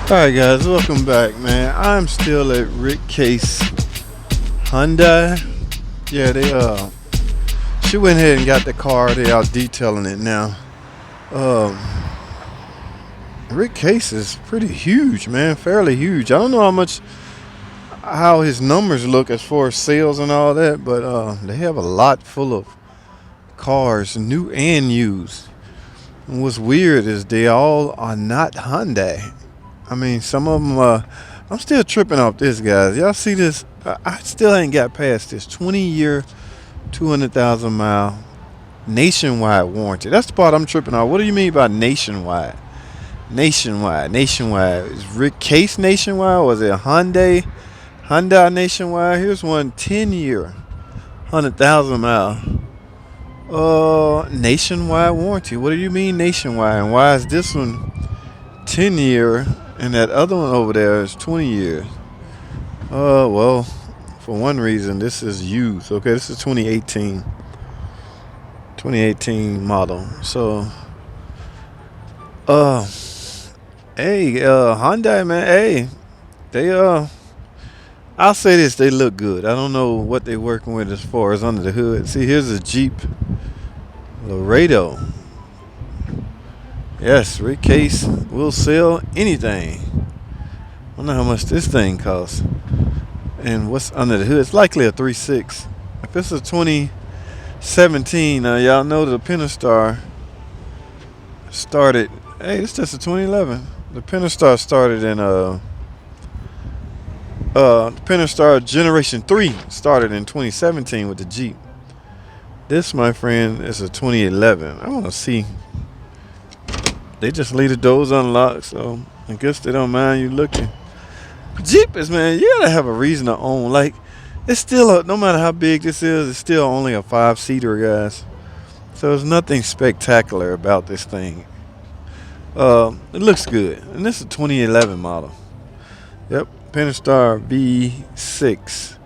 Alright guys, welcome back, man. I'm still at Rick Case Hyundai. Yeah, she went ahead and got the car. They out detailing it now. Um Rick Case is pretty huge, man. Fairly huge. I don't know how his numbers look as far as sales and all that, but they have a lot full of cars, new and used. And what's weird is they all are not Hyundai. I mean, some of them. I'm still tripping off this, guys. Y'all see this? I still ain't got past this 20-year, 200,000-mile nationwide warranty. That's the part I'm tripping off. What do you mean by nationwide? Nationwide. Is Rick Case nationwide? Or is it Hyundai nationwide? Here's one 10-year, 100,000-mile. Nationwide warranty. What do you mean nationwide? And why is this one 10-year? And that other one over there is 20 years. Well, for one reason, this is used. Okay, this is 2018 model. So, Hyundai, man, hey, I'll say this, they look good. I don't know what they're working with as far as under the hood. See, here's a Jeep Laredo. Yes, Rick Case will sell anything. I don't know how much this thing costs. And what's under the hood? It's likely a 3.6. If it's a 2017, y'all know the Pentastar started. Hey, it's just a 2011. The Pentastar started in the Pentastar Generation 3 started in 2017 with the Jeep. This, my friend, is a 2011. I want to see. They just leave the doors unlocked, so I guess they don't mind you looking. Jeep is, man, you gotta have a reason to own. Like, it's still no matter how big this is, it's still only a 5-seater, guys. So there's nothing spectacular about this thing. It looks good, and this is a 2011 model. Yep, Pentastar V6,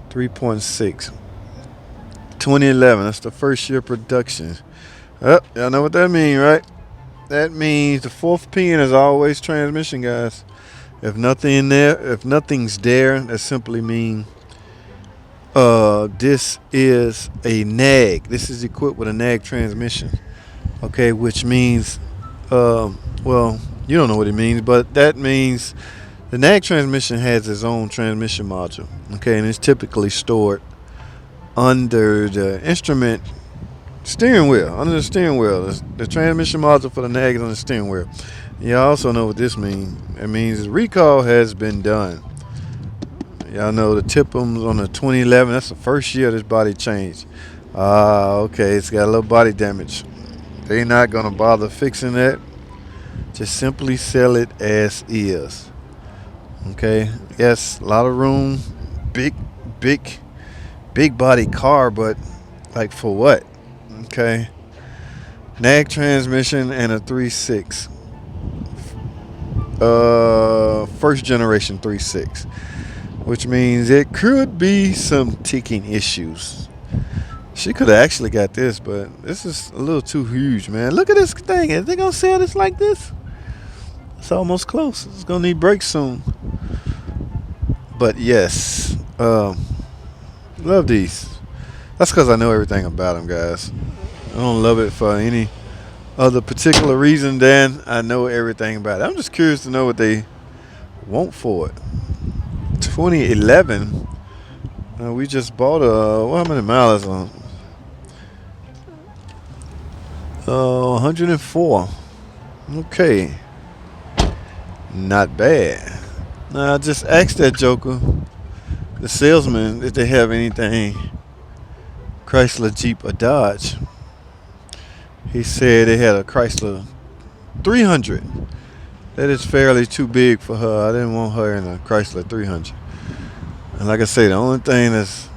3.6, 2011. That's the first year production. Y'all know what that means, right? That means the fourth pin is always transmission, guys. If nothing's there, that simply means this is a nag. This is equipped with a nag transmission. Okay, which means, well, you don't know what it means, but that means the nag transmission has its own transmission module. Okay, and it's typically stored under the instrument steering wheel, under the steering wheel. The transmission module for the nag is on the steering wheel. You also know what this means. It means the recall has been done. Y'all know the Tipham's on the 2011. That's the first year this body changed. Okay, it's got a little body damage. They're not gonna bother fixing that. Just simply sell it as is. Okay. Yes, a lot of room, big body car, but like for what? Okay, nag transmission and a 3.6, first generation 3.6, which means it could be some ticking issues. She could have actually got this, but this is a little too huge, man. Look at this thing. Are they gonna sell this like this? It's almost close. It's gonna need brakes soon. But yes, love these. That's because I know everything about them, guys. I don't love it for any other particular reason than I know everything about it. I'm just curious to know what they want for it. 2011. We just bought how many miles on? 104. Okay. Not bad. Now I just asked that joker, the salesman, if they have anything Chrysler, Jeep, or Dodge. He said they had a Chrysler 300. That is fairly too big for her. I didn't want her in a Chrysler 300. And like I say, the only thing that's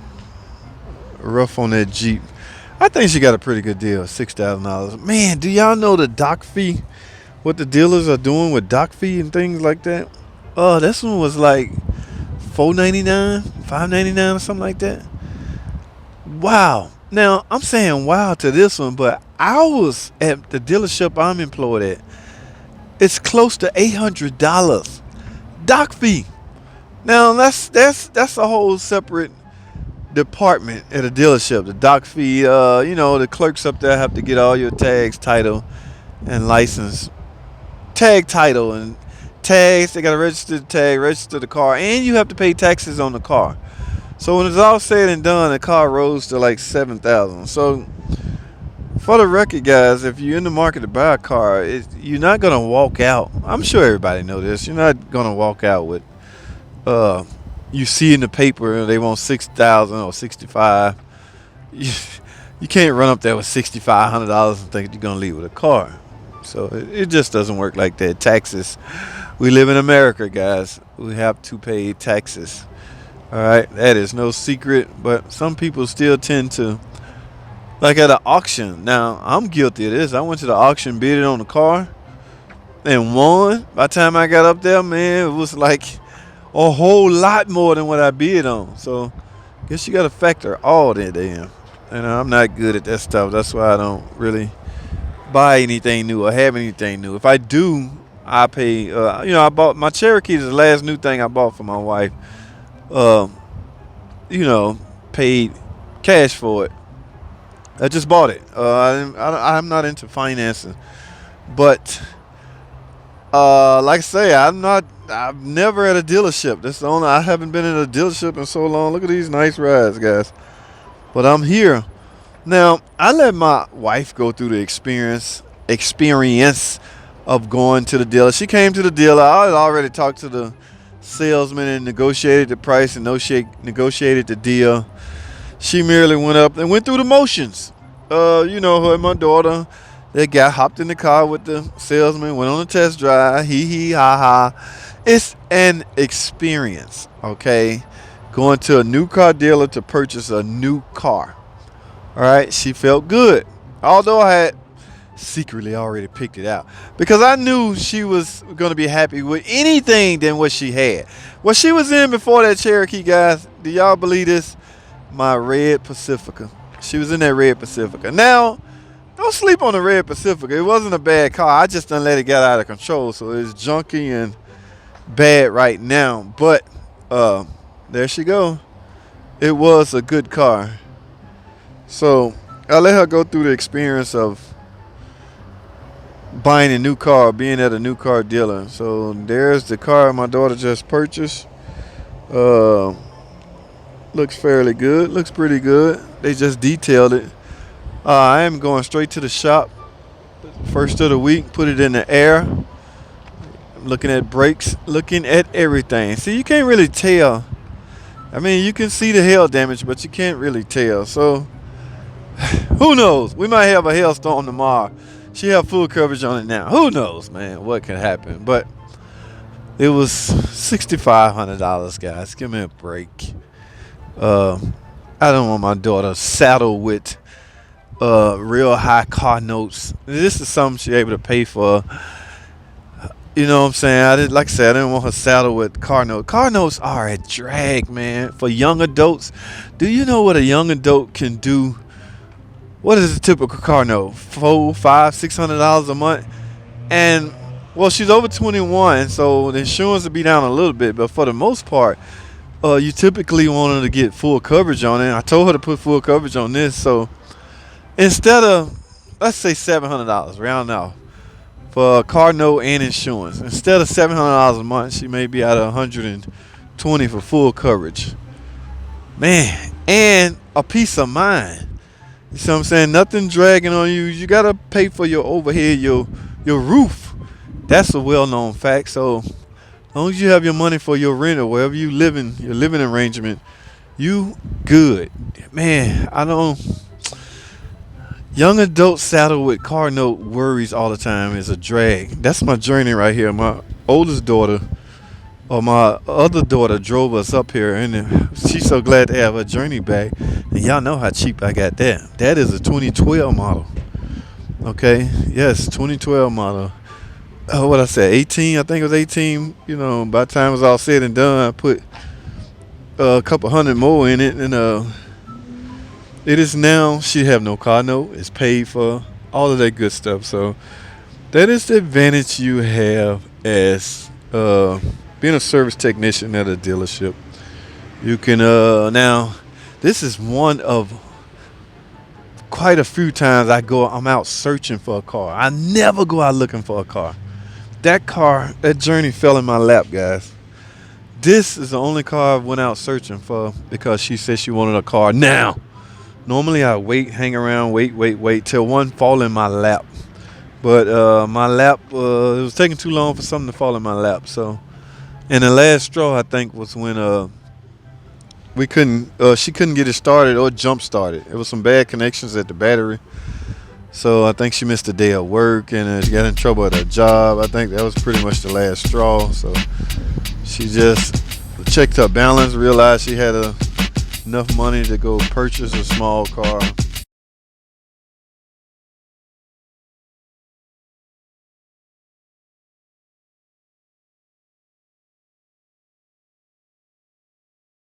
rough on that Jeep, I think she got a pretty good deal, $6,000. Man, do y'all know the dock fee? What the dealers are doing with dock fee and things like that? This one was like $499, $599 or something like that. Wow. Now, I'm saying wow to this one, but I was at the dealership I'm employed at. It's close to $800 dock fee. Now that's a whole separate department at a dealership. The dock fee. The clerks up there have to get all your tags, title, and license. Tag title and tags. They gotta register the tag, register the car, and you have to pay taxes on the car. So when it's all said and done, the car rose to like $7,000. So for the record, guys, if you're in the market to buy a car, you're not gonna walk out. I'm sure everybody know this. You're not gonna walk out with you see in the paper they want 6,000 or 65. You can't run up there with $6,500 and think you're gonna leave with a car. So it just doesn't work like that. Taxes. We live in America, guys. We have to pay taxes. All right, that is no secret. But some people still tend to, like at an auction. Now I'm guilty of this. I went to the auction, bid it on the car, and won. By the time I got up there, man, it was like a whole lot more than what I bid on. So I guess you got to factor all that in. And I'm not good at that stuff. That's why I don't really buy anything new or have anything new. If I do, I pay. I bought my Cherokee. Is the last new thing I bought for my wife. Paid cash for it. I just bought it. I'm not into financing, but like I say, I've never at a dealership. I haven't been in a dealership in so long. Look at these nice rides, guys. But I'm here. Now, I let my wife go through the experience of going to the dealer. She came to the dealer. I had already talked to the salesman and negotiated the price and negotiated the deal. She merely went up and went through the motions. Her and my daughter, they hopped in the car with the salesman, went on a test drive. Hee ha ha. It's an experience, okay? Going to a new car dealer to purchase a new car. All right, she felt good. Although I had secretly already picked it out because I knew she was going to be happy with anything than what she had. What she was in before that Cherokee, guys, do y'all believe this? My red Pacifica. She was in that red Pacifica. Now, don't sleep on the red Pacifica. It wasn't a bad car. I just done let it get out of control, so it's junky and bad right now. But there she go. It was a good car. So I let her go through the experience of buying a new car, being at a new car dealer. So there's the car my daughter just purchased. Looks fairly good. Looks pretty good. They just detailed it. I am going straight to the shop. First of the week, put it in the air. I'm looking at brakes, looking at everything. See, you can't really tell. I mean, you can see the hail damage, but you can't really tell. So who knows? We might have a hailstorm tomorrow. She have full coverage on it now. Who knows, man, what could happen? But it was $6,500, guys. Give me a break. I don't want my daughter saddled with real high car notes. This is something she able to pay for. You know what I'm saying? I didn't want her saddled with car notes. Car notes are a drag, man, for young adults. Do you know what a young adult can do? What is a typical car note? $400, $500, $600 a month? And, well, she's over 21, so the insurance will be down a little bit. But for the most part, you typically want her to get full coverage on it. I told her to put full coverage on this. So instead of, let's say $700, round off, for a car note and insurance. Instead of $700 a month, she may be at $120 for full coverage. Man, and a peace of mind. You see what I'm saying? Nothing dragging on you. You got to pay for your overhead, your roof. That's a well-known fact. So as long as you have your money for your rent or wherever you living, your living arrangement, you good. Man, young adults saddled with car note worries all the time is a drag. That's my journey right here. My oldest daughter, or my other daughter, drove us up here, and she's so glad to have her journey back. And y'all know how cheap I got that. That is a 2012 model. Okay, yes, 2012 model. What I said, 18? I think it was 18. You know, by the time it was all said and done, I put a couple hundred more in it, and it is now. She have no car note. It's paid for. All of that good stuff. So That is the advantage you have as being a service technician at a dealership. You can now. This is one of quite a few times I'm out searching for a car. I never go out looking for a car. That journey fell in my lap, guys. This is the only car I went out searching for because she said she wanted a car now. Normally I wait, hang around, wait till one fall in my lap. But my lap, it was taking too long for something to fall in my lap. So, and the last straw I think was when she couldn't get it started or jump started. It was some bad connections at the battery. So I think she missed a day of work and she got in trouble at her job. I think that was pretty much the last straw. So she just checked her balance, realized she had enough money to go purchase a small car.